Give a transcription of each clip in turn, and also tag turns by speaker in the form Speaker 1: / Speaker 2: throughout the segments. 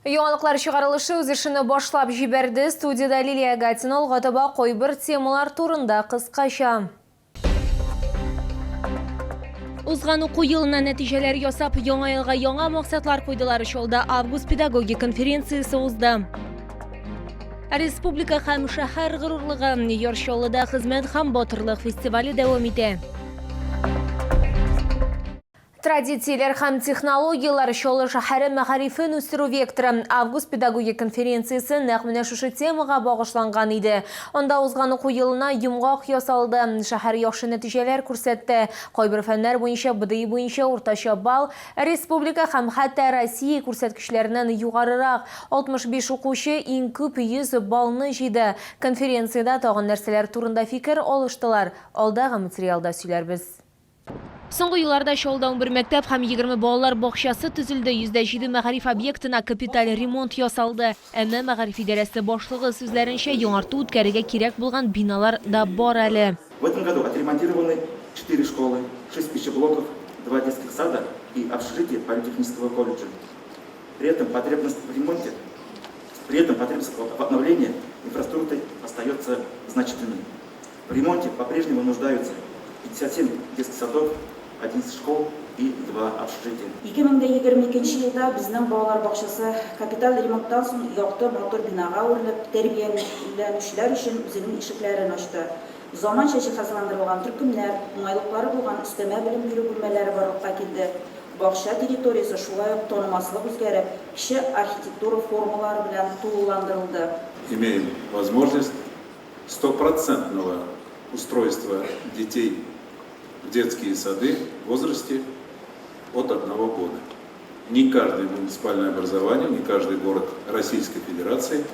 Speaker 1: Яңалыклар чыгарылышы үз ишini башлап җибәрде. Студияда Лилия Гатина алгатыба койбер темалар турында кыскача. Узган уку елына нәтиҗәләр ясап, яңа елга яңа максатлар куйдылар. Шулда август педагогик конференциясе узды. Республика һәм шәһәр горурлыгы Йоршолыда хезмәт һәм батырлык фестивале дәвам итә. Традицияләр һәм технологиялар Чолы шәһәре мәгарифен үстерү векторы август педагогик конференциясе нәкъ менә шушы темага багышланган иде. Анда узган уку елына йомгак ясалды. Шәһәр яхшы нәтиҗәләр күрсәтте. Кайбер фәннәр буенча, БДИ буенча уртача балл, республика һәм хәтта Россия күрсәткечләреннән югарырак. 65 укучы иң күп 100 баллны җыйды. Конференциядә тагын нәрсәләр турында фикер алыштылар. Алдагы материалда сөйләрбез. Соңгы елларда Чолда 11 мәктәп һәм 20 балалар бакчасы төзелде. 107 мәгариф объектына капиталь ремонт ясалды. Әмма мәгариф идарәсе башлыгы сүзләренчә яңарту үткәрергә кирәк булган биналар да бар әле.
Speaker 2: В этом году отремонтированы 4 школы, 6 пищеблоков, 2 детских сада и общежитие политехнического колледжа. При этом потребность в ремонте, в обновлении инфраструктуры остается значительной. В ремонте по-прежнему нуждаются 57 детских садов, 11 школ и 2 общежития.
Speaker 3: 2022 елда безнең балалар бакчасы капиталь ремонттан соң якты матур бинага үрелеп, тәрбияләнүчеләр өчен үзенең ишекләрен ачты. Заманча җиһазландырылган төркемнәр, уңайлыклары булган өстәмә белем бирү бүлмәләре барлыкка килде. Бакча территориясе шулай ук танымаслык үзгәреп, кече архитектура формалары белән тулыландырылды.
Speaker 4: Имеем возможность 100% устройства детей в детские сады в возрасте от 1 года. Не каждое муниципальное образование, не каждый город Российской Федерации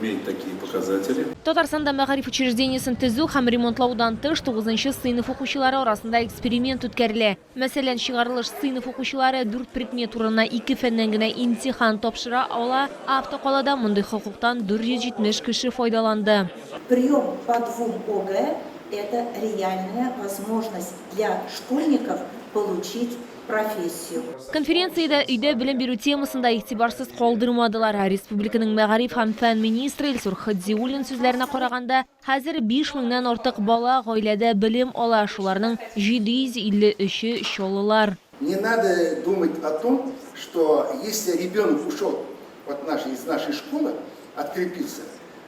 Speaker 4: имеет такие показатели.
Speaker 1: Татарстанда мәгариф учреждениесен төзү һәм ремонтлаудан тыш 9-нчы сыйныф укучылары арасында эксперимент үткәрелә. Мәсәлән, чыгарылыш сыйныф укучылары 4 предмет турына 2 фәннән генә имтихан тапшыра ала. Автокалада мондый хокуктан 470 кеше файдаланды.
Speaker 3: Прием по 2 ОГЭ – это реальная возможность для школьников получить профессию.
Speaker 1: Конференциядә өйдә белем бирү темасында игътибарсыз калдырмадылар. Республиканың мәгариф һәм фән министры Илсур Хадзиуллин сүзләренә караганда, хәзер 5000-нән артык бала гаиләдә белем ала, шуларның 753 чолылар.
Speaker 5: Не надо думать о том, что если ребенок ушел из нашей школы, открепился,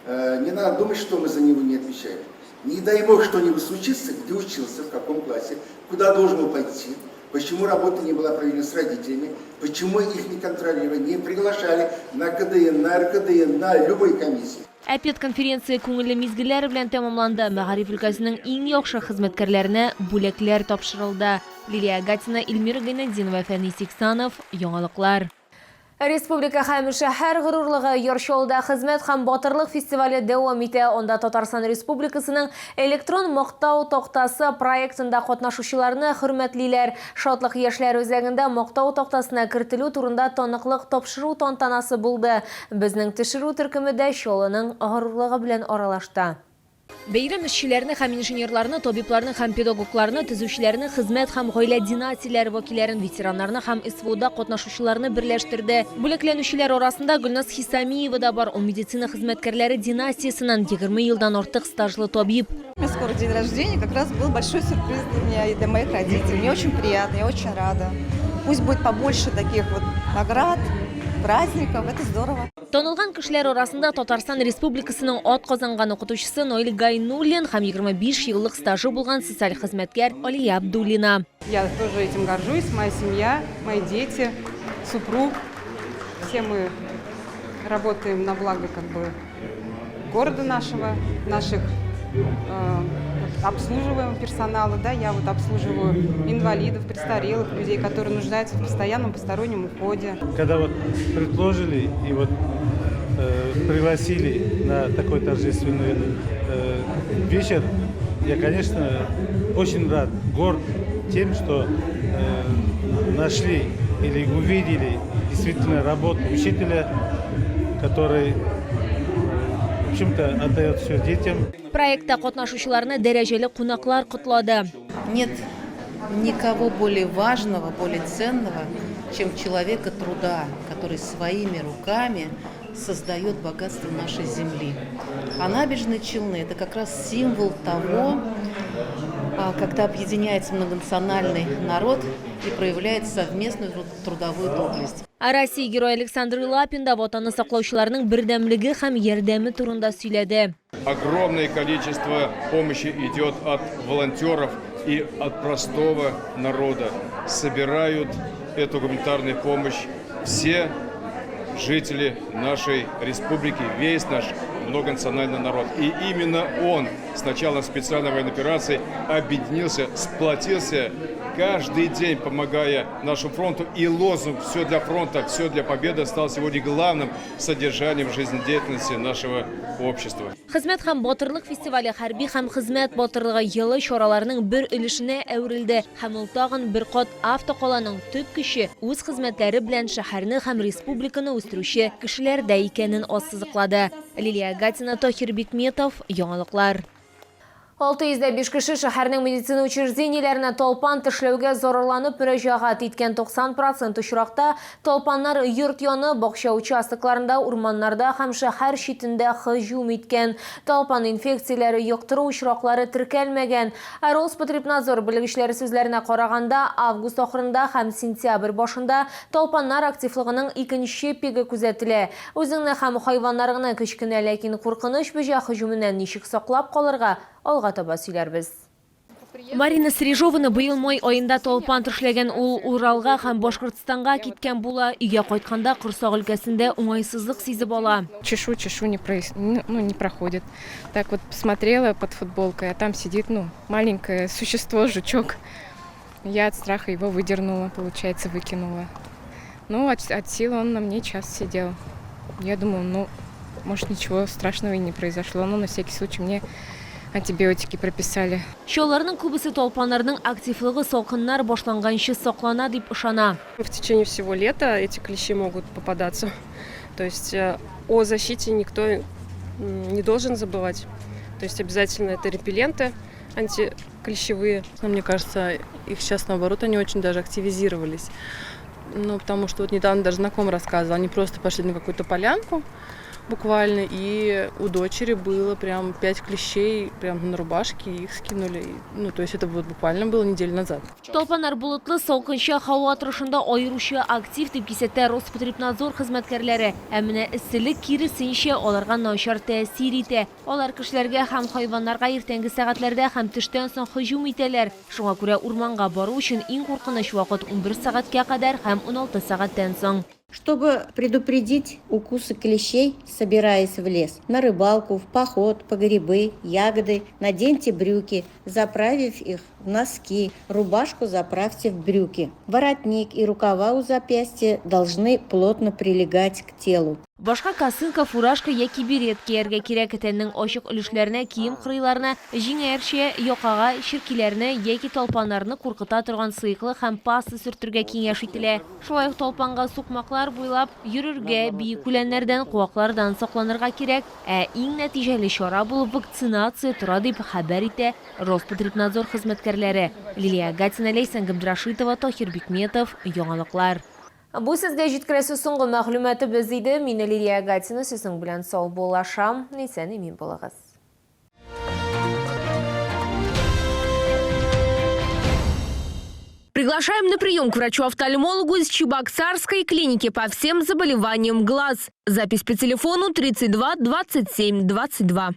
Speaker 5: не надо думать, что мы за него не отвечаем. Не дай бог что-нибудь случится, где учился, в каком классе, куда должен был пойти, почему работа не была проведена с родителями, почему их не контролировали, не приглашали на КДН, на РКДН, на любой комиссии.
Speaker 1: Әпет конференция күңелле мизгелләр белән тәмамланды. Мәгариф өлкәсенең иң яхшы хезмәткәрләренә бүләкләр тапшырылды. Лилия Гатина, Илмира Гайнетдинова, Фәнис Иксанов, Яңалыклар. Республика һәм шәһәр горурлыгы Йоршолда хезмәт һәм батырлык фестивале дәвам итә. Онда Татарстан Республикасының электрон мактау тактасы проектында катнашучыларны хөрмәтлиләр. Шатлык яшьләр үзәгендә мактау тактасына кертелү турында таныклык тапшыру тантанасы булды. Безнең төшерү төркеме дә Чолының горурлыгы белән аралашты. Бәйрәм эшчеләрне һәм инженерларны, табибларны һәм педагогларны, төзүчеләрне, хезмәт һәм гаилә династияләре вәкилләрен, ветераннарны һәм СВОда катнашучыларны берләштерде. Бүләкләнүчеләр арасында Гөлназ Хисамиева да бар. Медицина хезмәткәрләре династиясеннән 20 елдан артык стажлы табиб.
Speaker 6: Скоро день рождения, как раз был большой сюрприз для меня и для моих родителей. Мне очень приятно, я очень рада. Пусть будет побольше таких вот наград, праздников, это здорово.
Speaker 1: Танылган кешеләр арасында Татарстан Республикасының атказанган укытучысы Ноэль Гайнуллин һәм 25 еллык стажы булган социаль хезмәткәр Алия Абдуллина.
Speaker 7: Я тоже этим горжусь, моя семья, мои дети, супруг. Все мы работаем на благо города нашего, наших обслуживаемого персонала. Да, я обслуживаю инвалидов, престарелых, людей, которые нуждаются в постоянном постороннем уходе.
Speaker 8: Когда предложили и пригласили на такой торжественный вечер, я, конечно, очень рад, горд тем, что нашли или увидели действительно работу учителя, который в общем-то отдает все детям.
Speaker 1: Проектта катнашучыларны дәрәҗәле кунаклар котлады.
Speaker 9: Нет никого более важного, более ценного, чем в человека труда, который своими руками создает богатство нашей земли. А набережные Челны – это как раз символ того, когда объединяется многонациональный народ и проявляет совместную трудовую доблесть.
Speaker 1: Россия герой Александр Лапин да ватанны саклаучыларның бердәмлеге һәм ярдәме турында сөйләде.
Speaker 10: Огромное количество помощи идет от волонтеров и от простого народа. Собирают эту гуманитарную помощь все жители нашей республики, весь наш многонациональный народ. И именно он с началом специальной военной операции объединился, сплотился, каждый день помогая нашему фронту. И лозунг «Все для фронта, все для победы» стал сегодня главным содержанием жизнедеятельности нашего общества.
Speaker 1: Хезмәт һәм батырлык фестивале хәрби һәм хезмәт батырлыгы елы чараларының бер өлешенә әверелде һәм ул тагын бер кат автокаланың төп көче үз хезмәтләре белән шәһәрне һәм республиканы үстерүче кешеләрдә икәнен ассызыклады. Лилия Гатина, Тохир Бикметов, яңалыклар. 605 кеше шәһәрнең медицина учреждениеләренә талпан тешләүгә зарарланып мөрәҗәгать иткән 90% очракта талпаннар йорт яны, бакча участокларында, урманнарда һәм шәһәр читендә һөҗүм иткән. Талпан инфекцияләре йоктыру очраклары теркәлмәгән. Роспотребнадзор белгечләре сүзләренә караганда, август ахырында һәм сентябрь башында талпаннар активлыгының икенче пиге күзәтелә. Үзеңне һәм хайваннарны кечкенә, ләкин куркыныч бөҗә һөҗүменнән ничек саклап калырга алга таба сөйләрбез. Марина Срежованы быел май айында талпан тешләгән ул Уралга һәм Башкортстанга киткән була. Өйгә кайтканда корсак өлкәсендә уңайсызлык сизеп ала.
Speaker 11: Чешу не проходит. Так вот посмотрела под футболкой, а там сидит маленькое существо, жучок. Я от страха его выдернула, получается, выкинула. От силы он на мне час сидел. Я думала, может, ничего страшного и не произошло, но на всякий случай мне антибиотики прописали.
Speaker 1: Шуларның күбесе талпаннарның активлыгы салкыннар башланганчы саклана дип ышана.
Speaker 12: В течение всего лета эти клещи могут попадаться. То есть о защите никто не должен забывать. То есть обязательно это репелленты антиклещевые.
Speaker 13: Но мне кажется, их сейчас наоборот, они очень даже активизировались. Потому что недавно даже знакомый рассказывал, они просто пошли на какую-то полянку, буквально, и у дочери было прям 5 клещей прям на рубашке, их скинули. То есть это вот буквально было неделю назад.
Speaker 1: Талпаннар болытлы салкынча һава торышында айручы актив дип кисәтә Роспотребнадзор хезмәткәрләре. Ә менә эсселек киресенчә аларга начар тәэсир итә. Алар кешеләргә һәм хайваннарга иртәнге сәгатьләрдә һәм төштән соң һөҗүм итәләр. Шуңа күрә урманга бару өчен иң куркыныч вакыт 11 сәгатькә кадәр һәм 16 сәгатьтән соң.
Speaker 14: Чтобы предупредить укусы клещей, собираясь в лес, на рыбалку, в поход, по грибы, ягоды, наденьте брюки, заправив их в носки, рубашку заправьте в брюки. Воротник и рукава у запястья должны плотно прилегать к телу.
Speaker 1: Башка косынка, фуражка яки берет кияргә кирәк итәннең ачык өлешләренә, кием кырыйларына, җиңәрчә, якага, ширкиләрне яки талпаннарны куркыта торган сыйклы һәм паста сөртергә киңәш ителә. Шулай ук талпанга сукмаклар буйлап йөрергә, биек үләннәрдән, куаклардан сакланырга кирәк. Ә иң нәтиҗәле чара булып вакцинация тора дип хәбәр итә Роспотребнадзор хезмәткәрләре. Лилия Гатина, Лейсан Габдрашитова, Тохир Бикметов, яңалыклар. Бу сезгә җиткерәсе соңгы мәгълүматыбыз иде. Мин Лилия Гатина, сезнең белән сау булашам. Исән имин булыгыз. Приглашаем на прием к врачу-офтальмологу из Чебоксарской клиники по всем заболеваниям глаз. Запись по телефону 32 27 22.